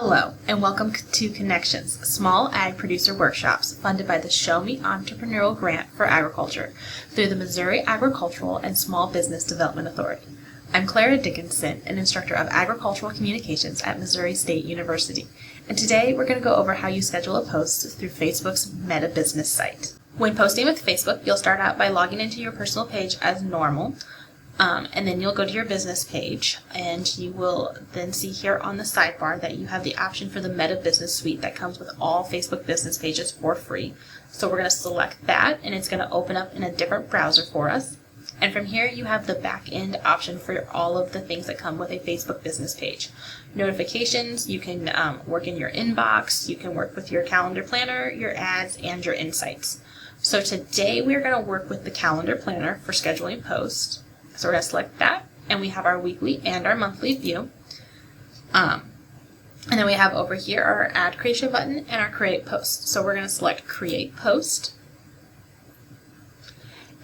Hello, and welcome to Connections, Small Ag Producer Workshops, funded by the Show Me Entrepreneurial Grant for Agriculture through the Missouri Agricultural and Small Business Development Authority. I'm Clara Dickinson, an instructor of agricultural communications at Missouri State University, and today we're going to go over how you schedule a post through Facebook's Meta Business site. When posting with Facebook, you'll start out by logging into your personal page as normal. And then you'll go to your business page, and you will then see here on the sidebar that you have the option for the Meta Business Suite that comes with all Facebook business pages for free. So we're going to select that, and it's going to open up in a different browser for us. And from here you have the back end option for all of the things that come with a Facebook business page. Notifications, you can work in your inbox, you can work with your calendar planner, your ads, and your insights. So today we're going to work with the calendar planner for scheduling posts. So we're going to select that, and we have our weekly and our monthly view. And then we have over here our ad creation button and our create post. So we're going to select create post.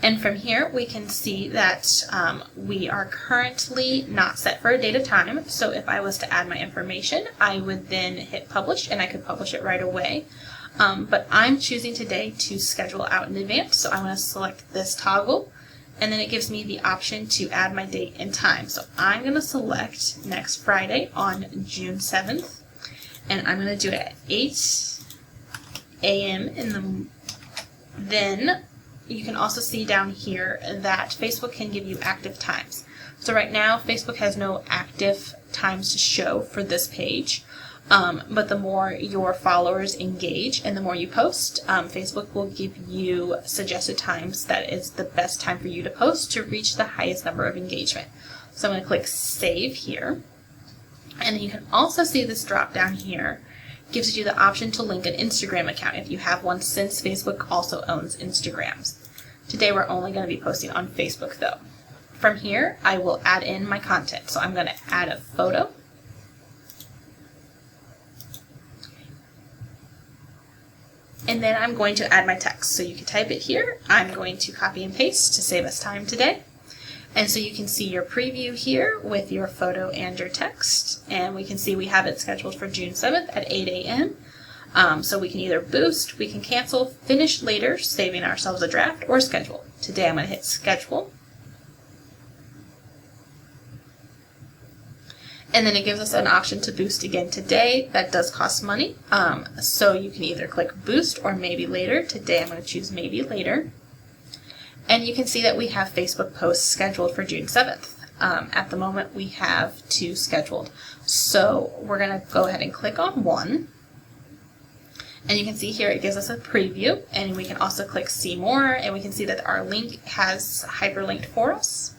And from here we can see that we are currently not set for a date of time. So if I was to add my information, I would then hit publish, and I could publish it right away. But I'm choosing today to schedule out in advance, so I'm going to select this toggle. And then it gives me the option to add my date and time. So I'm going to select next Friday on June 7th. And I'm going to do it at 8 a.m. Then you can also see down here that Facebook can give you active times. So right now Facebook has no active times to show for this page. But the more your followers engage and the more you post, Facebook will give you suggested times that is the best time for you to post to reach the highest number of engagement. So I'm going to click Save here. And then you can also see this drop down here gives you the option to link an Instagram account if you have one, since Facebook also owns Instagrams. Today we're only going to be posting on Facebook though. From here I will add in my content. So I'm going to add a photo. And then I'm going to add my text. So you can type it here. I'm going to copy and paste to save us time today. And so you can see your preview here with your photo and your text. And we can see we have it scheduled for June 7th at 8 a.m. So we can either boost, we can cancel, finish later, saving ourselves a draft, or schedule. Today I'm going to hit schedule. And then it gives us an option to boost again today. That does cost money. So you can either click boost or maybe later. Today I'm going to choose maybe later. And you can see that we have Facebook posts scheduled for June 7th. At the moment we have 2 scheduled. So we're going to go ahead and click on one. And you can see here it gives us a preview. And we can also click see more. And we can see that our link has hyperlinked for us.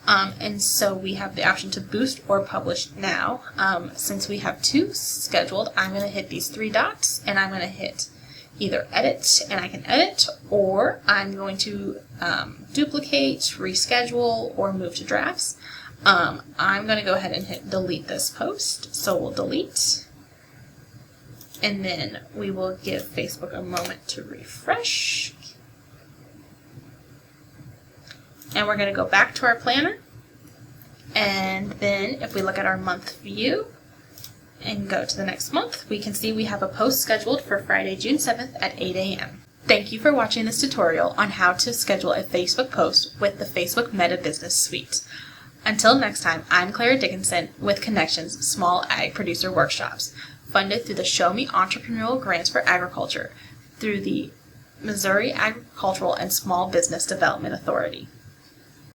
And so we have the option to boost or publish now. Since we have 2 scheduled, I'm going to hit these 3 dots, and I'm going to hit either edit, and I can edit, or I'm going to duplicate, reschedule, or move to drafts. I'm going to go ahead and hit delete this post. So we'll delete, and then we will give Facebook a moment to refresh. And we're going to go back to our planner, and then if we look at our month view and go to the next month, we can see we have a post scheduled for Friday, June 7th at 8 a.m. Thank you for watching this tutorial on how to schedule a Facebook post with the Facebook Meta Business Suite. Until next time, I'm Clara Dickinson with Connections Small Ag Producer Workshops, funded through the Show Me Entrepreneurial Grants for Agriculture through the Missouri Agricultural and Small Business Development Authority.